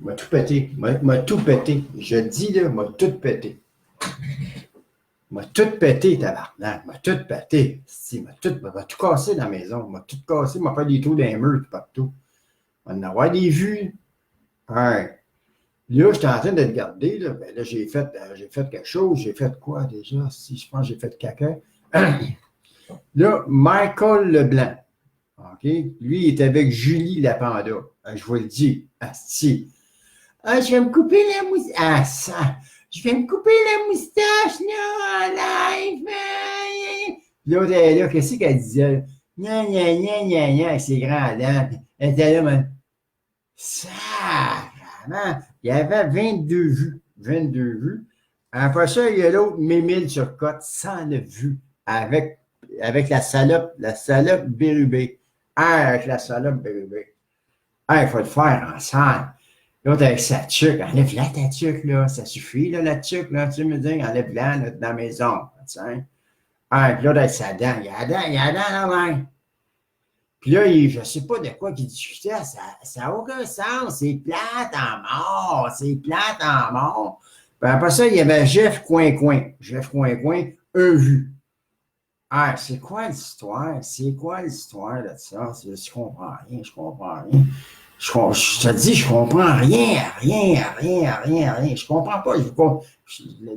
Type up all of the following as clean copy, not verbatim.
M'a tout pété. M'a tout pété. Je le dis, là, m'a tout pété. M'a tout pété, tabarnak. M'a tout pété. Si, m'a tout cassé dans la maison. M'a tout cassé. M'a fait des trous dans les murs partout. On en avoir des vues. Ouais. Là, j'étais en train de te garder. Là, ben là j'ai fait quelque chose. J'ai fait quoi déjà? Si, je pense que j'ai fait caca. Là, Michael Leblanc. OK? Lui, il est avec Julie Lapanda. Je vous le dis. Asti. Ah, je vais me couper la moustache. Ah, ça. Je vais me couper la moustache, là, en live. L'autre, elle est là, qu'est-ce qu'elle disait? Gna, gna, gna, gna, gna, avec ses grands dents. Elle était là, man. Ça, vraiment. Il y avait 22 vues. 22 vues. Après ça, il y a l'autre, Mémile Turcotte, 109 vues. Avec la salope Bérubé. Ah, avec la salope Bérubé. Ah, il faut le faire ensemble. L'autre avec sa tuque, enlève-la ta tuque, là. Ça suffit, là, la tuque, là. Tu me dis, enlève-la là, dans la maison. Tiens. Ah, puis l'autre avec sa dent. Il y a la dent, là, ouais. Puis là, je ne sais pas de quoi qu'il discutait. Ça n'a aucun sens. C'est plate en mort. C'est plate en mort. Puis après ça, il y avait Jeff Coin-Coin. Jeff Coin-Coin, un vu. Ah, c'est quoi l'histoire? C'est quoi l'histoire de ça? Je comprends rien. Je comprends rien. Je te dis, je comprends rien. Je comprends pas.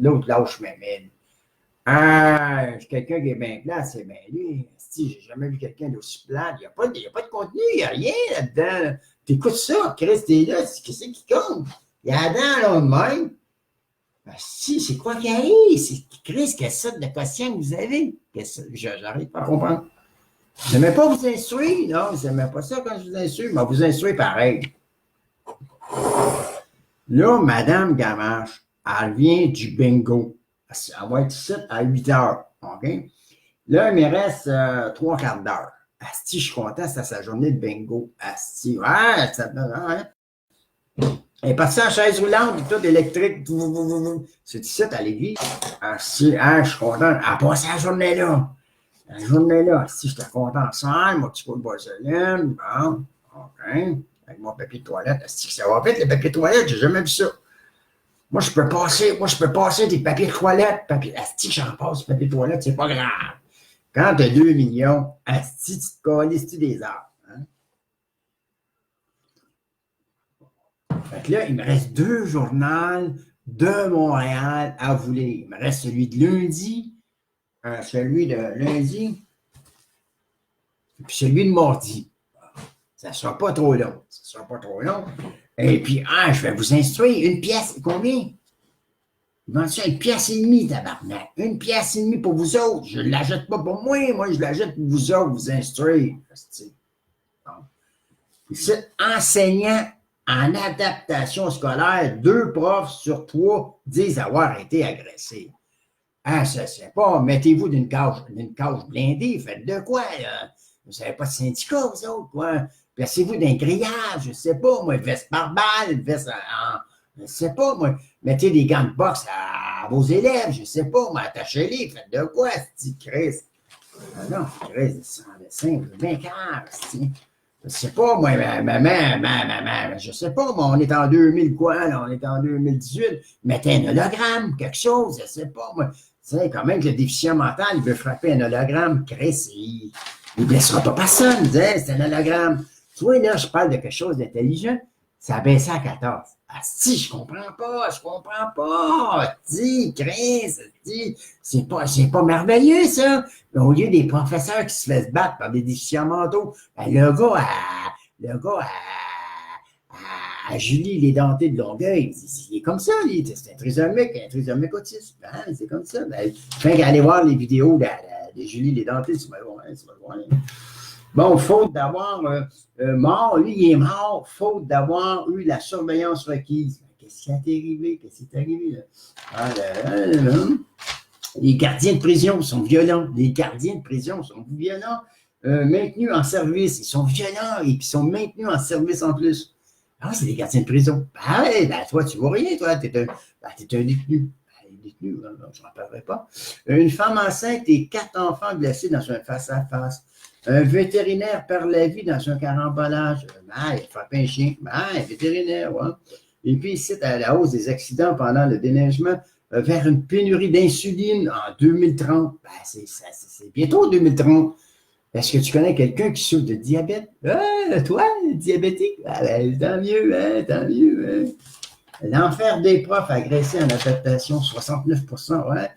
L'autre lâche mes mains. Ah, quelqu'un qui est bien plat, c'est bien lui. Si, j'ai jamais vu quelqu'un d'aussi plat. Il n'y a pas de contenu, il n'y a rien là-dedans. Là. T'écoutes ça, Chris, t'es là, qu'est-ce qui compte? Il y a là, de même. Ben, si, c'est quoi qui arrive? C'est Chris, quelle sorte de quotient que vous avez? J'arrive pas à comprendre. Je n'aimais pas vous instruire, non, je n'aimais pas ça quand je vous instruis, mais vous instruire pareil. Là, Madame Gamache, elle vient du bingo. Elle va être ici à 8 heures, OK? Là, il me reste 3/4 d'heure. Asti, je suis content, c'est sa journée de bingo. Asti, ouais, ça ouais. Elle est partie en chaise roulante, tout électrique. C'est ici à l'église. Asti, je suis content. Elle a passé la journée là. La journée-là, si j'étais content ensemble, mon petit pot de vaseline, bon, OK, avec mon papier de toilette, est-ce que ça va vite, les papiers de toilette, j'ai jamais vu ça. Moi, je peux passer des papiers de toilette, est-ce que j'en passe des papiers de toilette, c'est pas grave. Quand t'as 2 millions, est-ce que tu te connais-tu des arts? Hein? Fait que là, il me reste 2 journaux de Montréal à vous lire. Il me reste celui de lundi, celui de lundi, puis celui de mardi. Ça ne sera pas trop long. Et puis, je vais vous instruire. Une pièce, combien? Une pièce et demie, tabarnak. Une pièce et demie pour vous autres. Je ne l'achète pas pour moi. Moi, je l'achète pour vous autres, vous instruire. C'est enseignant en adaptation scolaire. 2 profs sur 3 disent avoir été agressés. Ça, c'est pas, mettez-vous d'une cage blindée, faites de quoi, là? Vous n'avez pas de syndicat, vous autres, quoi? Placez-vous d'un grillage, je sais pas, moi, veste par balle, veste je sais pas, moi, mettez des gants de boxe à vos élèves, je sais pas, moi, attachez-les, faites de quoi, c'est Chris? Non, Chris, sans dessin, vous êtes bien calme, je sais pas, moi, je sais pas, moi, on est en 2000 quoi, là, on est en 2018, mettez un hologramme, quelque chose, je sais pas, moi. Tu sais, quand même que le déficient mental, il veut frapper un hologramme, Chris, il ne blessera pas personne, c'est un hologramme. Tu vois, là, je parle de quelque chose d'intelligent, ça a baissé à 14. Ah, si, je comprends pas. Si, Chris, si, c'est pas merveilleux, ça. Mais au lieu des professeurs qui se laissent battre par des déficients mentaux, ben, le gars à Julie les dentés de Longueuil, il est comme ça, lui. C'est un trisomique autiste. Hein, c'est comme ça. Ben, fait qu'aller voir les vidéos de Julie les dentés, tu vas voir. Bon, faute d'avoir mort, lui, il est mort, faute d'avoir eu la surveillance requise. Qu'est-ce qui est arrivé, là? Les gardiens de prison sont violents. Maintenus en service, ils sont violents et puis sont maintenus en service en plus. Ah, c'est des gardiens de prison. Toi, tu vois rien, toi, t'es un détenu. Détenu, je n'en parlerai pas. Une femme enceinte et 4 enfants blessés dans un face-à-face. Un vétérinaire perd la vie dans un carambolage. Il a frappé un chien. Un vétérinaire, ouais. Et puis, ici, à la hausse des accidents pendant le déneigement, vers une pénurie d'insuline en 2030. Ben, c'est bientôt 2030. Est-ce que tu connais quelqu'un qui souffre de diabète? Ah, toi, diabétique? Ah, ben, tant mieux, hein, tant mieux. Hein. L'enfer des profs agressés en adaptation, 69%, ouais.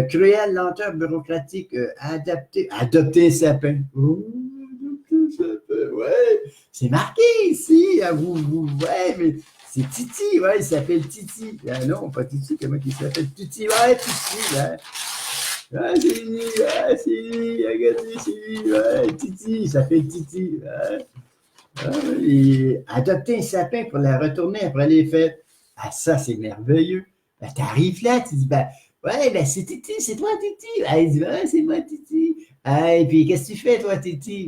Cruelle lenteur bureaucratique, adopter un sapin. Oh, adopter un sapin, ouais. C'est marqué ici, à ouais, mais c'est Titi, ouais, il s'appelle Titi. Ah non, pas Titi, comment il s'appelle? Titi, ouais, Titi, ouais. Ah, c'est lui, regardez, c'est lui, ouais, Titi, il s'appelle Titi. Ouais. Ah, et adopter un sapin pour la retourner après les fêtes. Ah, ça, c'est merveilleux. Ben, t'arrives là, tu dis, ben, ouais, ben, c'est Titi, c'est toi, Titi. Ben, il dit, ouais, c'est moi, Titi. Ah, et puis, qu'est-ce que tu fais, toi, Titi? Il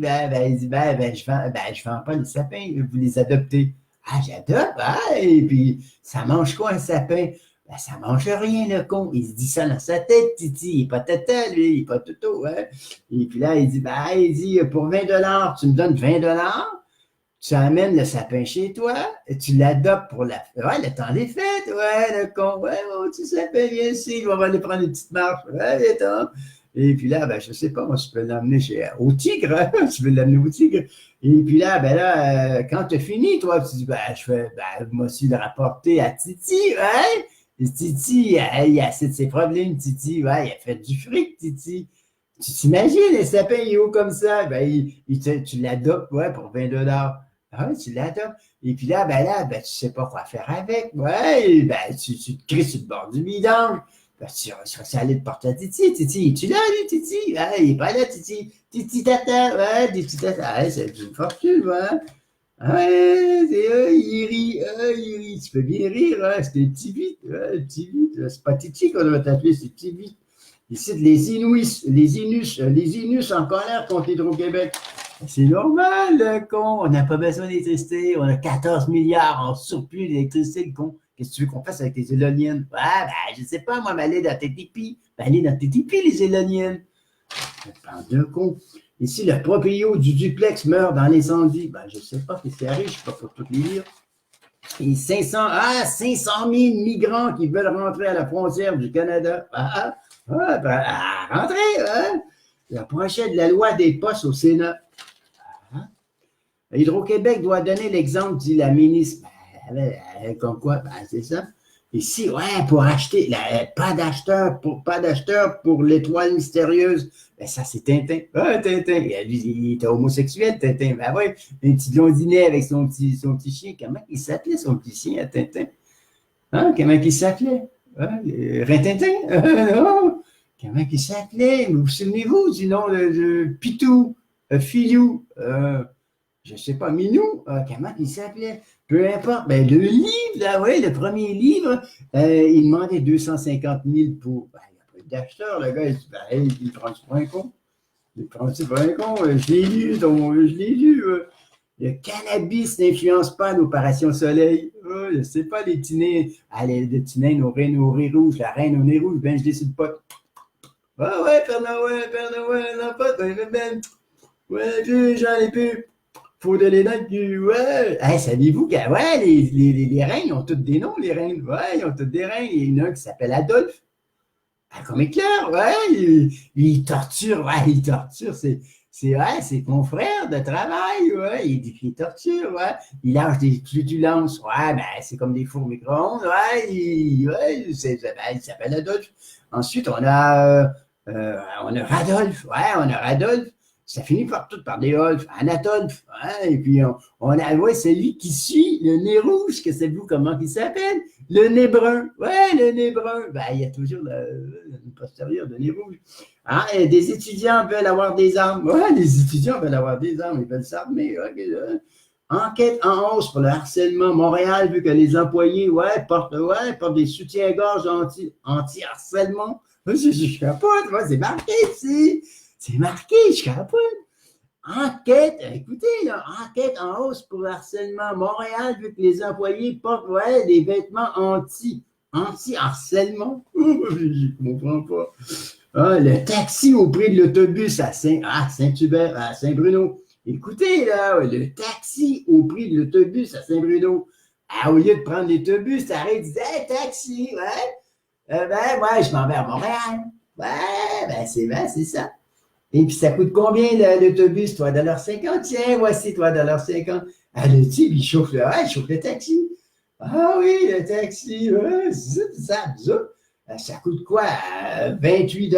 dit, je vends pas les sapins, vous les adoptez. Ah, j'adopte, ah, et puis, ça mange quoi, un sapin? Ben, ça mange rien, le con. Il se dit ça dans sa tête, Titi. Il n'est pas tata, lui, il n'est pas toto, hein. Et puis là, il dit, il dit, pour 20 $, tu me donnes 20 $? Tu amènes le sapin chez toi, et tu l'adoptes pour le temps des fêtes, ouais, le con, ouais, mon petit sapin, viens ici, on va aller prendre une petite marche, ouais, viens. Et puis là, ben, je sais pas, moi, je peux l'amener au tigre, hein? Tu veux l'amener au tigre. Et puis là, quand tu as fini, toi, tu dis, moi aussi, le rapporter à Titi, ouais. Et Titi, il a assez de ses problèmes, Titi, ouais, il a fait du fric, Titi. Tu t'imagines, les sapins, ils haut comme ça, tu l'adoptes, ouais, pour 20 $. Ah oui, tu l'adoptes. Et puis là, tu sais pas quoi faire avec. Ouais, tu te cries sur le bord du vidange. Tu vas aller te porter à Titi. Titi, es-tu là, lui, Titi? Ah, il est pas là, Titi. Titi tata, ouais, des petits tata. Ah, c'est une fortune, ouais. Ouais, il rit. Tu peux bien rire, hein, c'est un petit vite, ouais, petit vite. C'est pas Titi qu'on doit t'appeler, c'est petit vite. Ici, les Inus en colère contre Hydro-Québec. C'est normal, le con. On n'a pas besoin d'électricité. On a 14 milliards en surplus d'électricité, le con. Qu'est-ce que tu veux qu'on fasse avec les éloniennes? Ouais, je sais pas, moi, mais aller dans tes tipis. Aller dans tes tipis, les éloniennes. Je parle de con. Ici, le proprio du duplex meurt dans l'incendie. Je sais pas ce qui arrive, je ne sais pas pour toutes les lire. Et 500 000 migrants qui veulent rentrer à la frontière du Canada. Rentrez, hein? Le projet de la loi des postes au Sénat. Hydro-Québec doit donner l'exemple, dit la ministre. Comme quoi? C'est ça. Ici, ouais, pour acheter, pas d'acheteur pour l'étoile mystérieuse. Ça, c'est Tintin. Ah, Tintin. Il était homosexuel, Tintin. Ouais, un petit blondinet avec son petit chien. Comment il s'appelait, son petit chien à Tintin? Hein? Comment il s'appelait? Hein? Rintintin? Non. Comment il s'appelait? Vous souvenez-vous du nom de Pitou? Filou? Je ne sais pas, Minou? Comment il s'appelait? Peu importe. Le livre, là, ouais, le premier livre, il demandait 250 000 pour. Il n'y a pas d'acheteur, le gars. Il prend pour un con. Je l'ai lu, je l'ai lu. Le cannabis n'influence pas l'opération soleil. Je ne sais pas, les petits nains. Les petits nains aux reines au riz rouge, la reine au nez rouge, je l'ai sur le pot. Ouais, Père Noël, non, pas, ouais, j'en ai plus. Faut de les dents du. Ouais! Savez-vous que les reines, ils ont tous des noms, les reines. Ouais, ils ont tous des reines. Il y en a un qui s'appelle Adolphe. Comme éclair, ouais. Il torture, c'est mon frère de travail, ouais. Il torture, ouais. Il lâche des flutulences, ouais, c'est comme des fours micro-ondes, ouais. Il s'appelle Adolphe. Ensuite, on a Radolphe, ouais, on a Radolphe. Ça finit par tout par des Olf, Anatolphe, hein, et puis on a celui qui suit le nez rouge, que savez-vous comment il s'appelle? Le nez brun, ouais, le nez brun. Il y a toujours une postérieure de nez rouge. Hein, et des étudiants veulent avoir des armes. Ouais, les étudiants veulent avoir des armes, ils veulent s'armer. Enquête en hausse pour le harcèlement. Montréal, vu que les employés, portent des soutiens-gorge anti-harcèlement. Je capote, moi, c'est marqué ici. C'est marqué, je capote. Enquête, écoutez, là, enquête en hausse pour le harcèlement. Montréal, vu que les employés portent des vêtements anti-harcèlement. Je ne comprends pas. Le taxi au prix de l'autobus à Saint-Hubert, à Saint-Bruno. Écoutez, là, le taxi au prix de l'autobus à Saint-Bruno. au lieu de prendre l'autobus, t'arrêtes, tu dis, hey, taxi, ouais. Ben, moi, je m'en vais à Montréal. Ouais, c'est ça. Et puis, ça coûte combien l'autobus? 3,50 $. Tiens, voici 3,50 $. Ah, le type, il chauffe le taxi. Ah oui, le taxi, ouais, ça. Ça coûte quoi? 28 $.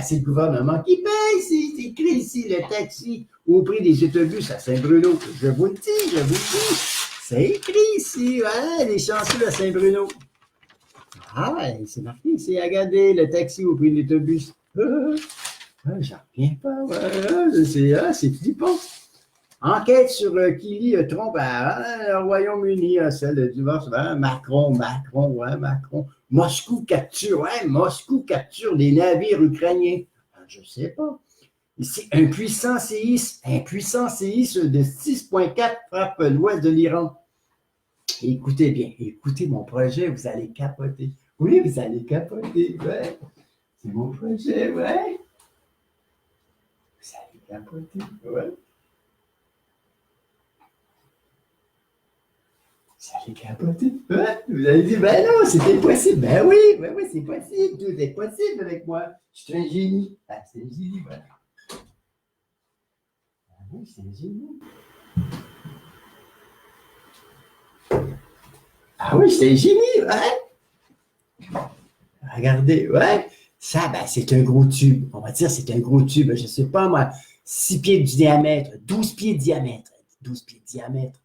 C'est le gouvernement qui paye. C'est écrit ici, le taxi au prix des autobus à Saint-Bruno. Je vous le dis, je vous le dis. C'est écrit ici, ouais, les chanceux à Saint-Bruno. Ah, ouais, c'est marqué ici. Regardez, le taxi au prix de l'autobus. J'en reviens pas. C'est flippant. Enquête sur qui trompe le Royaume-Uni, celle du divorce. Macron. Moscou capture des navires ukrainiens. Je ne sais pas. Ici, un puissant séisme de 6,4 frappe l'ouest de l'Iran. Écoutez bien, écoutez mon projet, vous allez capoter. Oui, vous allez capoter, ouais. C'est mon projet, ouais. Vous allez capoter, ouais. Vous allez capoter, ouais. Vous allez dire, ben non, c'est impossible. Ben oui, c'est possible, tout est possible avec moi. Je suis un génie. Ah, c'est un génie, voilà. Ah oui, c'est un génie. Ah oui, c'est un génie, ouais. Regardez, ouais. Ça, c'est un gros tube. On va dire c'est un gros tube. Je ne sais pas, moi, 6 pieds de diamètre, 12 pieds de diamètre. 12 pieds de diamètre.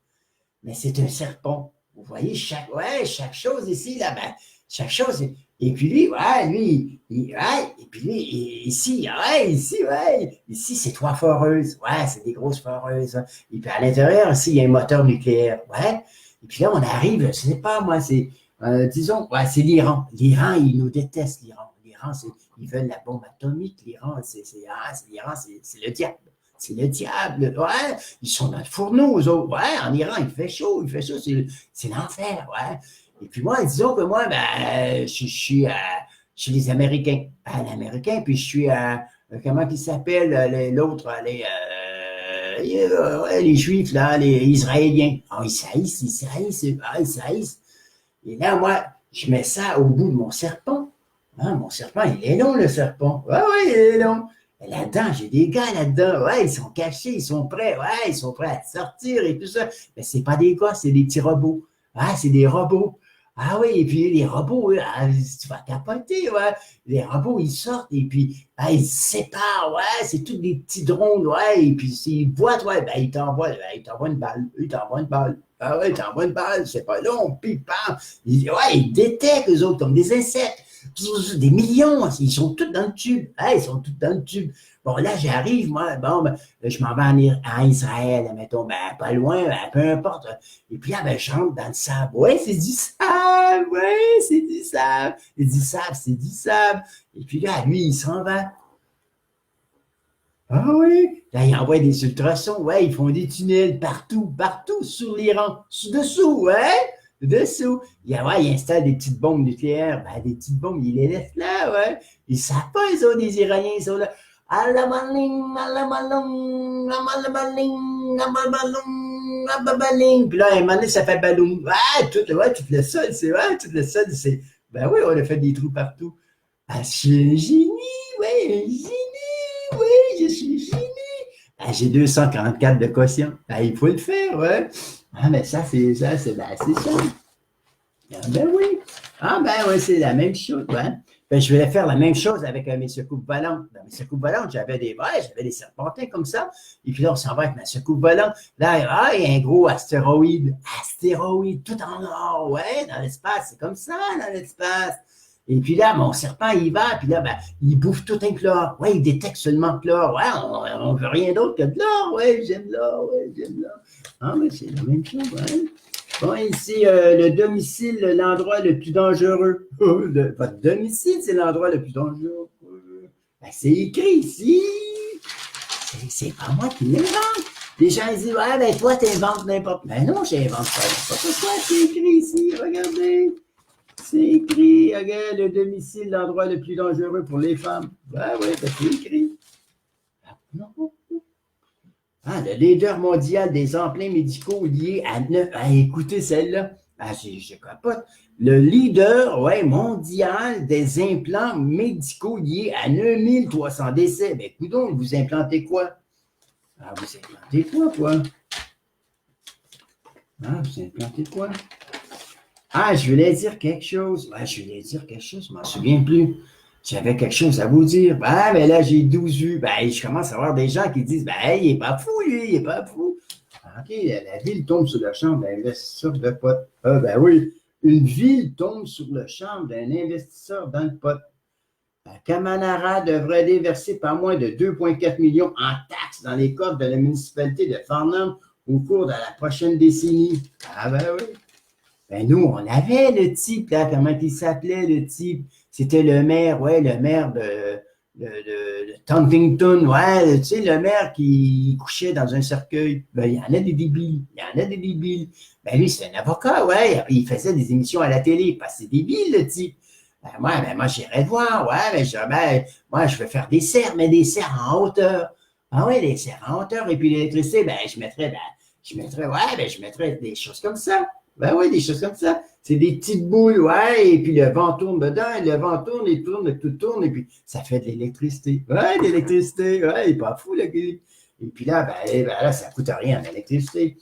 Mais c'est un serpent. Vous voyez, chaque chose ici, là, chaque chose. Et puis lui, et puis lui, ici, ici, c'est 3 foreuses. Ouais, c'est des grosses foreuses. Et puis à l'intérieur, ici, il y a un moteur nucléaire. Ouais. Et puis là, on arrive, je ne sais pas, moi, c'est, disons, c'est l'Iran. L'Iran, ils nous détestent, l'Iran. L'Iran, ils veulent la bombe atomique. L'Iran, l'Iran, c'est le diable. C'est le diable, ouais. Ils sont dans le fourneau, eux autres. Ouais, en Iran, il fait chaud, c'est l'enfer, ouais. Et puis moi, disons que moi, je suis chez les Américains. L'Américain, puis je suis comment ils s'appellent, l'autre, les Juifs, là, les Israéliens. Ah, ils saillissent. Et là, moi, je mets ça au bout de mon serpent. Mon serpent, il est long, le serpent. Ouais, il est long. Là-dedans, j'ai des gars là-dedans. Ouais, ils sont cachés, ils sont prêts. Ouais, ils sont prêts à sortir et tout ça. Mais c'est pas des gars, c'est des petits robots. C'est des robots. Ah oui, et puis les robots, tu vas capoter, ouais. Les robots, ils sortent et puis ils se séparent, ouais. C'est tous des petits drones, ouais. Et puis s'ils voient, ouais, ils t'envoient une balle. Ils t'envoient une balle. Ah ouais, ils t'envoient une balle, c'est pas long, puis bam. Ils détectent, eux autres, comme des insectes. Des millions, ils sont tous dans le tube. Ils sont tous dans le tube. Bon, là, j'arrive, moi, je m'en vais en Israël, mettons, pas loin, peu importe. Et puis là, je rentre dans le sable. Ouais, c'est du sable, ouais, c'est du sable. C'est du sable. Et puis là, lui, il s'en va. Ah oui, là, ils envoient des ultrasons, ouais, ils font des tunnels partout, sur l'Iran, dessous, ouais. Dessous, il installe des petites bombes nucléaires. Des petites bombes, il les laisse là, ouais. Ils ne savent pas, les autres, les Iraniens, ils sont là. Alamaling. Puis là, à un moment donné, ça fait ballon. Tout le sol, c'est. Ben oui, on a fait des trous partout. Je suis un génie, ouais, un génie, oui, je suis génie. J'ai 244 de quotient. Il faut le faire, ouais. Mais ça, c'est ça. Ben oui. Oui, c'est la même chose, ouais. Je vais faire la même chose avec mes secoupes volantes. Dans mes secoupes volantes, j'avais des serpentins comme ça. Et puis là, on s'en va avec ma secoupe volante. Là, il y a un gros astéroïde, tout en or, ouais, dans l'espace. C'est comme ça, dans l'espace. Et puis là, mon serpent, il va, puis là, il bouffe tout un chlore. Ouais, il détecte seulement le chlore. Ouais, on veut rien d'autre que de l'or. Ouais, j'aime l'or. Mais c'est la même chose, ouais. Bon, ici, le domicile, l'endroit le plus dangereux. Votre domicile, c'est l'endroit le plus dangereux. C'est écrit ici. C'est pas moi qui l'invente. Les gens ils disent, toi, t'inventes n'importe quoi. Non, j'invente pas n'importe quoi. C'est écrit ici, regardez. C'est écrit, regarde, le domicile, l'endroit le plus dangereux pour les femmes. C'est écrit. Non. Ah, le leader mondial des emplats médicaux liés à... écoutez celle-là. Ah, je capote. Le leader, ouais, mondial des implants médicaux liés à 9300 décès. Ben, coudonc, vous implantez quoi? Ah, vous implantez quoi? Ah, vous implantez quoi? Ah, je voulais dire quelque chose. Ouais, je voulais dire quelque chose, je m'en souviens plus. J'avais quelque chose à vous dire. Ah, mais là, j'ai 12 vues. Ben, je commence à voir des gens qui disent, ben, hey, il est pas fou, lui, il est pas fou. Ah, OK, la ville tombe sur le champ d'un investisseur de potes. Ah, ben oui, une ville tombe sur le champ d'un investisseur dans le pot. Kamanara devrait déverser pas moins de 2,4 millions en taxes dans les coffres de la municipalité de Farnham au cours de la prochaine décennie. Ah, ben oui. Ben nous, on avait le type, là, comment il s'appelait, le type? C'était le maire, ouais, le maire de Huntington, ouais, tu sais, le maire qui couchait dans un cercueil. Ben, il y en a des débiles, il y en a des débiles. Ben lui, c'est un avocat, ouais, il faisait des émissions à la télé, parce que c'est débile, le type. Ben moi j'irais te voir, ouais, moi, je veux faire des serres, mais des serres en hauteur. Ah ouais, des serres en hauteur, et puis l'électricité, je mettrais des choses comme ça. Ben oui, des choses comme ça. C'est des petites boules, ouais, et puis le vent tourne dedans, et le vent tourne, et tout tourne, et puis ça fait de l'électricité. Ouais, de l'électricité, ouais, il est pas fou, le gars. Et puis là, là, ça coûte rien, l'électricité.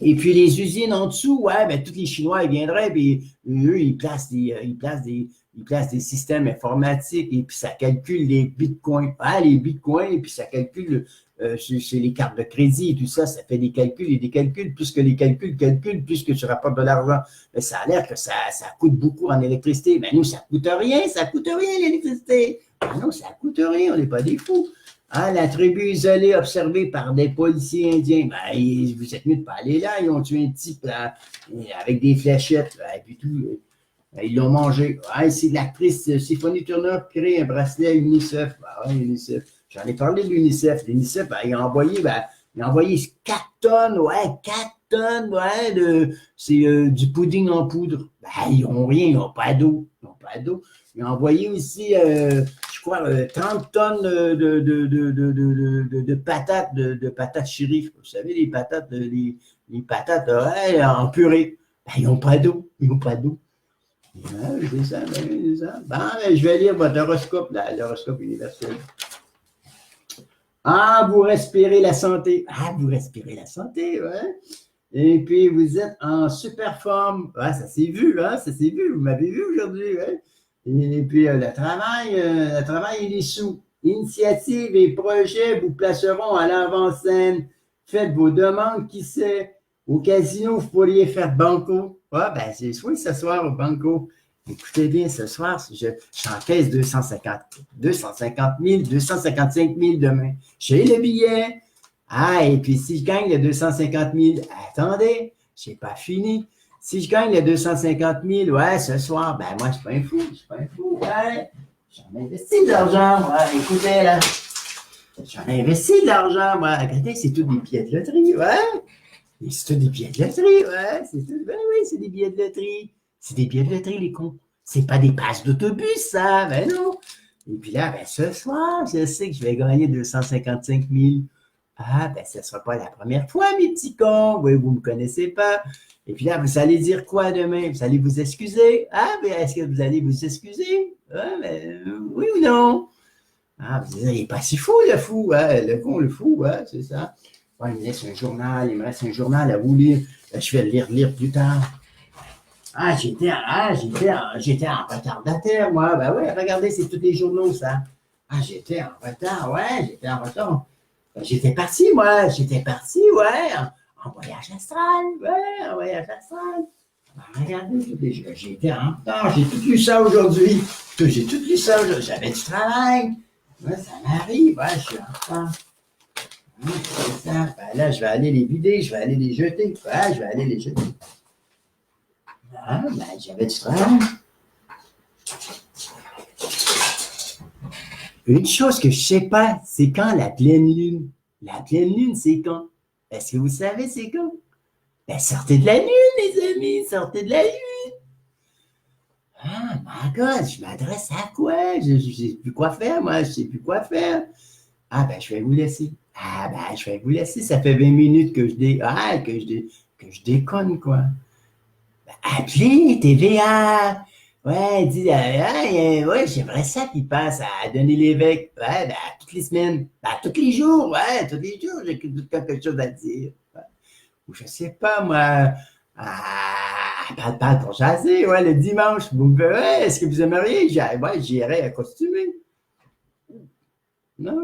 Et puis les usines en dessous, ouais, ben tous les Chinois, ils viendraient, puis eux, ils placent des systèmes informatiques, et puis ça calcule les bitcoins. Ah, les bitcoins, et puis ça calcule c'est les cartes de crédit et tout ça, ça fait des calculs et des calculs. Plus que les calculs calculent, plus que tu rapportes de l'argent. Mais ça a l'air que ça coûte beaucoup en électricité. Mais nous, ça coûte rien l'électricité. Ben non, ça coûte rien, on n'est pas des fous. Ah, la tribu isolée observée par des policiers indiens. Ben, vous êtes mieux de pas aller là. Ils ont tué un type là, avec des fléchettes. Et puis tout. Ils l'ont mangé. Ah, c'est l'actrice Symphony Turner qui crée un bracelet à UNICEF. Ben, ouais, UNICEF. J'en ai parlé de l'UNICEF. L'UNICEF, il a envoyé 4 tonnes, ouais, 4 tonnes, ouais, c'est du pudding en poudre. Ben, ils n'ont rien, ils n'ont pas d'eau. Ils ont envoyé aussi, je crois, 30 tonnes de patates, de patates chérif. Vous savez, les patates, les patates ouais, en purée. Ben, ils n'ont pas d'eau. Ouais, c'est ça, c'est ça. Ben, je vais lire votre horoscope, l'horoscope universel. Ah, vous respirez la santé. Ah, vous respirez la santé, ouais. Et puis, vous êtes en super forme. Ah, ça s'est vu, hein, ça s'est vu. Vous m'avez vu aujourd'hui, ouais. Et puis, le travail et les sous. Initiatives et projets vous placeront à l'avant-scène. Faites vos demandes, qui sait. Au casino, vous pourriez faire banco. Ah, ben, c'est oui, ce soir au banco. Écoutez bien, ce soir, j'encaisse 250 000, 255 000 demain. J'ai le billet. Ah, et puis si je gagne le 250 000, attendez, je n'ai pas fini. Si je gagne le 250 000, ouais, ce soir, ben moi, je ne suis pas un fou, ouais. J'en ai investi de l'argent, moi, écoutez, là. J'en ai investi de l'argent, moi. Regardez, c'est tout des billets de loterie, ouais. C'est tout des billets de loterie, ouais. Ben oui, c'est des billets de loterie. C'est des billets de loterie, les cons. C'est pas des passes d'autobus, ça, ben non. Et puis là, ben ce soir, je sais que je vais gagner 255 000. Ah, ben ce ne sera pas la première fois, mes petits cons. Oui, vous ne me connaissez pas. Et puis là, vous allez dire quoi demain? Vous allez vous excuser? Ah, ben est-ce que vous allez vous excuser? Ah, ben, oui ou non? Ah, vous dites, il n'est pas si fou, le fou, hein? Le con, le fou, hein? C'est ça. Ouais, il me reste un journal à vous lire. Je vais le lire plus tard. Ah, j'étais en retardataire, moi. Ben oui, regardez, c'est tous les journaux, ça. Ah, j'étais en retard, ouais, j'étais en retard. Ben, j'étais parti, ouais, en voyage astral, ouais, en voyage astral. Ben, regardez, j'étais en retard, j'ai tout lu ça aujourd'hui. J'avais du travail. Ouais, ça m'arrive, ouais, je suis en retard. Ouais, c'est ça. Ben là, je vais aller les vider, je vais aller les jeter. Ouais, je vais aller les jeter. Ah, ben, j'avais du travail. Une chose que je ne sais pas, c'est quand la pleine lune. La pleine lune, c'est quand? Est-ce que vous savez c'est quand? Ben, sortez de la lune, les amis, sortez de la lune. Ah, my God, je m'adresse à quoi? Je ne sais plus quoi faire, moi, je ne sais plus quoi faire. Ah, ben, je vais vous laisser. Ah, ben, je vais vous laisser, ça fait 20 minutes que je déconne, quoi. Appelez TVA. Ouais, dis, ouais, j'aimerais ça qu'il passe à donner l'évêque. Ouais, ben, toutes les semaines. Ben, tous les jours, ouais, tous les jours, j'ai quelque chose à dire. Ouais. Ou je sais pas, moi. Parle pour jaser, ouais, le dimanche. Vous me verrez, est-ce que vous aimeriez? Ouais, j'irais à costumer. Non.